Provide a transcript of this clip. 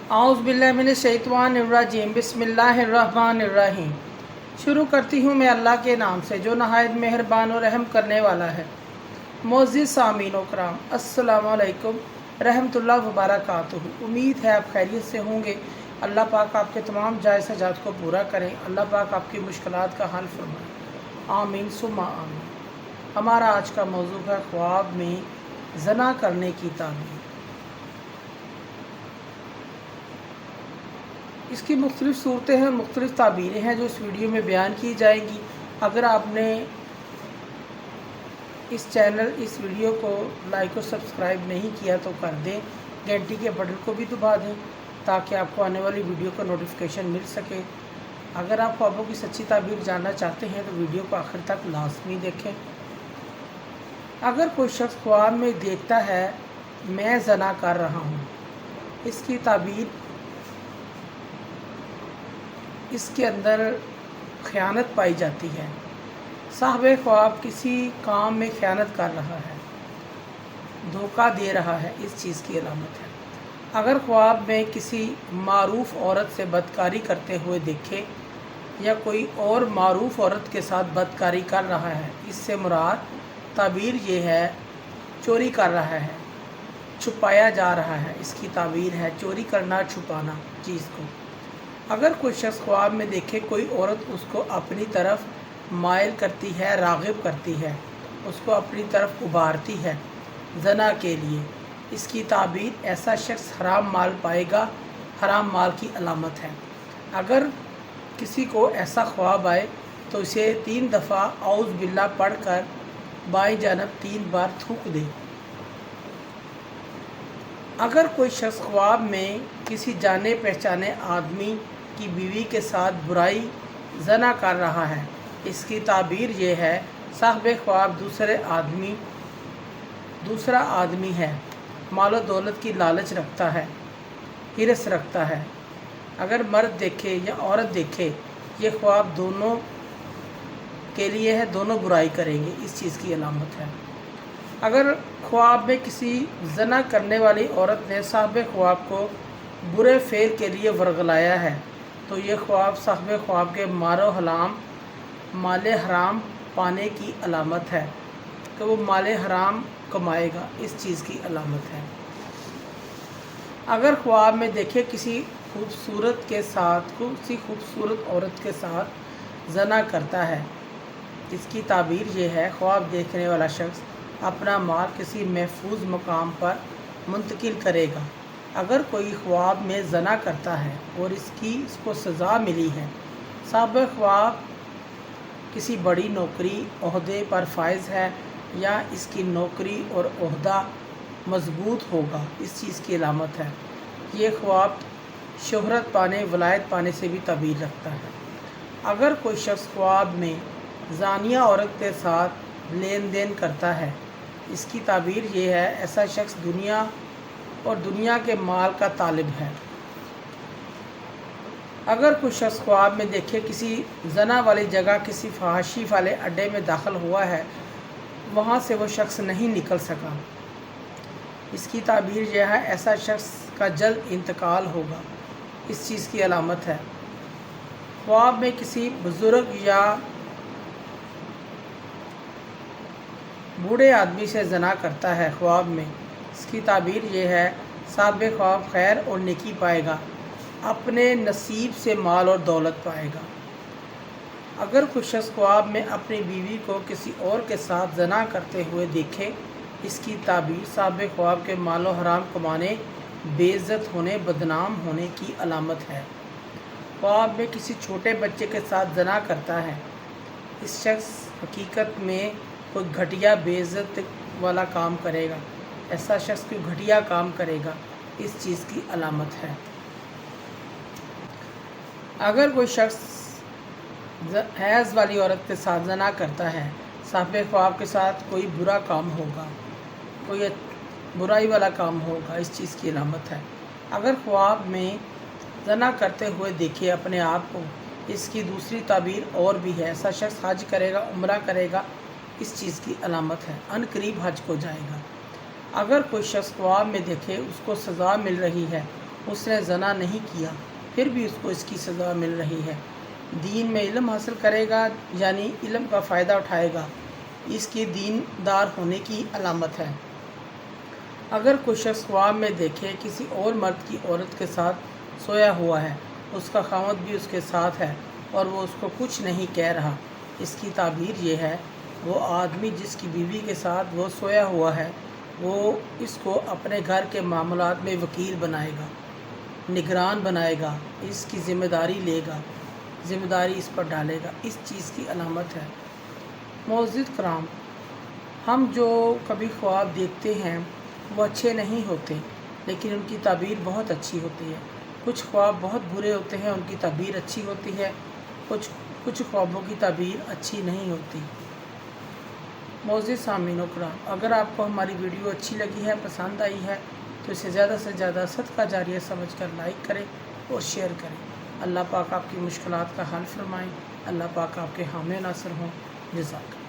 औज़ बिल्लाहि मिनश्शैतानिर्रजीम बिस्मिल्लाहिर्रहमानिर्रहीम। शुरू करती हूँ मैं अल्लाह के नाम से जो नहायत मेहरबान और रहम करने वाला है। मोअज़्ज़िज़ सामीन व कराम, अस्सलामु अलैकुम रहमतुल्लाहि व बरकातुहू। उम्मीद है आप खैरियत से होंगे। अल्लाह पाक आपके तमाम जायज़ हजात को पूरा करें। अल्लाह पाक आपकी मुश्किलात का हल फरमाएँ। आमीन सुम्मा आमीन। हमारा आज का मौजू है ख्वाब में ज़ना करने की ताबीर। इसकी मुख्तलिफ़ सूरतें हैं, मुख्तलिफ़ ताबीरें हैं जो इस वीडियो में बयान की जाएंगी। अगर आपने इस वीडियो को लाइक और सब्सक्राइब नहीं किया तो कर दें, घंटी के बटन को भी दबा दें ताकि आपको आने वाली वीडियो का नोटिफिकेशन मिल सके। अगर आप ख्वाबों की सच्ची ताबीर जानना चाहते हैं तो वीडियो को आखिर तक लाजमी देखें। अगर कोई शख्स ख्वाब में देखता है मैं ज़ना कर रहा हूँ, इसकी ताबीर इसके अंदर ख़यानत पाई जाती है। साहिब ख्वाब किसी काम में ख़यानत कर रहा है, धोखा दे रहा है, इस चीज़ की अलामत है। अगर ख्वाब में किसी मारूफ़ औरत से बदकारी करते हुए देखे या कोई और मारूफ़ औरत के साथ बदकारी कर रहा है, इससे मुराद ताबीर ये है चोरी कर रहा है, छुपाया जा रहा है। इसकी ताबीर है चोरी करना, छुपाना चीज़ को। अगर कोई शख्स ख्वाब में देखे कोई औरत उसको अपनी तरफ मायल करती है, राग़िब करती है, उसको अपनी तरफ उभारती है ज़ना के लिए, इसकी ताबीर ऐसा शख्स हराम माल पाएगा, हराम माल की अलामत है। अगर किसी को ऐसा ख्वाब आए तो इसे 3 दफ़ा औज़ बिल्लाह पढ़कर बाएं जानब 3 बार थूक दे। अगर कोई शख्स ख्वाब में किसी जाने पहचाने आदमी की बीवी के साथ बुराई ज़ना कर रहा है, इसकी ताबीर ये है साहिब ख्वाब दूसरा आदमी है, मालो दौलत की लालच रखता है, हिरस रखता है। अगर मर्द देखे या औरत देखे, ये ख्वाब दोनों के लिए है, दोनों बुराई करेंगे, इस चीज़ की अलामत है। अगर ख्वाब में किसी ज़ना करने वाली औरत ने साहिब ख्वाब को बुरे फ़ेल के लिए वर्गलाया है तो ये ख्वाब साहिब ख्वाब के माल हराम पाने की अलामत है कि वो माल हराम कमाएगा, इस चीज़ की अलामत है। अगर ख्वाब में देखे किसी खूबसूरत औरत के साथ ज़ना करता है, इसकी ताबीर ये है ख्वाब देखने वाला शख्स अपना माल किसी महफूज मकाम पर मुंतकिल करेगा। अगर कोई ख्वाब में ज़ना करता है और इसको सज़ा मिली है, साहिब ख्वाब किसी बड़ी नौकरी ओहदे पर फाइज है या इसकी नौकरी और ओहदा मजबूत होगा, इस चीज़ की अलामत है। ये ख्वाब शोहरत पाने, वलायत पाने से भी ताबीर रखता है। अगर कोई शख्स ख्वाब में ज़ानिया औरत के साथ लेन देन करता है, इसकी ताबीर ये है ऐसा शख्स दुनिया के माल का तालिब है। अगर कोई शख्स ख्वाब में देखे किसी ज़ना वाली जगह किसी फहाशी वाले अड्डे में दाखिल हुआ है, वहाँ से वो शख्स नहीं निकल सका, इसकी ताबीर यह है ऐसा शख्स का जल्द इंतकाल होगा, इस चीज़ की अलामत है। ख्वाब में किसी बुज़ुर्ग या बूढ़े आदमी से ज़ना करता है ख्वाब में, इसकी ताबीर ये है साहिब ख्वाब खैर और नेकी पाएगा, अपने नसीब से माल और दौलत पाएगा। अगर कुछ शख्स ख्वाब में अपनी बीवी को किसी और के साथ ज़ना करते हुए देखे, इसकी ताबीर साहिब ख्वाब के मालो हराम कमाने, बेइज्जत होने, बदनाम होने की अलामत है। ख्वाब में किसी छोटे बच्चे के साथ ज़ना करता है, इस शख्स हकीकत में कोई घटिया बेइज्जत वाला काम करेगा, ऐसा शख्स कोई घटिया काम करेगा, इस चीज़ की अलामत है। अगर कोई शख्स हैज़ वाली औरत के साथ ज़ना करता है, साहिब ख्वाब के साथ कोई बुरा काम होगा, कोई बुराई वाला काम होगा, इस चीज़ की अलामत है। अगर ख्वाब में ज़ना करते हुए देखे अपने आप को, इसकी दूसरी ताबीर और भी है, ऐसा शख्स हज करेगा, उम्रा करेगा, इस चीज़ की अलामत है, अनकरीब हज को जाएगा। अगर कोई शख्स ख्वाब में देखे उसको सज़ा मिल रही है اس نے زنا نہیں کیا پھر بھی اس کو اس کی سزا مل رہی ہے۔ دین میں علم حاصل کرے گا یعنی علم کا فائدہ اٹھائے گا، اس کی دیندار ہونے کی علامت ہے۔ اگر کوئی شخص خواب میں دیکھے کسی اور مرد کی عورت کے ساتھ سویا ہوا ہے، اس کا خاوند بھی اس کے ساتھ ہے اور وہ اس کو کچھ نہیں کہہ رہا، اس کی تعبیر یہ ہے وہ آدمی جس کی بیوی کے ساتھ وہ سویا ہوا ہے وہ اس کو اپنے گھر کے معاملات میں وکیل بنائے گا، نگران بنائے گا، اس کی ذمہ داری لے گا، ذمہ داری اس پر ڈالے گا، اس چیز کی علامت ہے۔ معزز کرام، ہم جو کبھی خواب دیکھتے ہیں وہ اچھے نہیں ہوتے لیکن ان کی تعبیر بہت اچھی ہوتی ہے۔ کچھ خواب بہت برے ہوتے ہیں، ان کی تعبیر اچھی ہوتی ہے، کچھ خوابوں کی تعبیر اچھی نہیں ہوتی۔ معزز سامعین و کرام، اگر آپ کو ہماری ویڈیو اچھی لگی ہے، پسند آئی ہے تو اسے زیادہ سے زیادہ صدقہ جاریہ سمجھ کر لائک کریں اور شیئر کریں۔ اللہ پاک آپ کی مشکلات کا حل فرمائیں، اللہ پاک آپ کے حامی ناصر ہوں۔ جزاک اللہ۔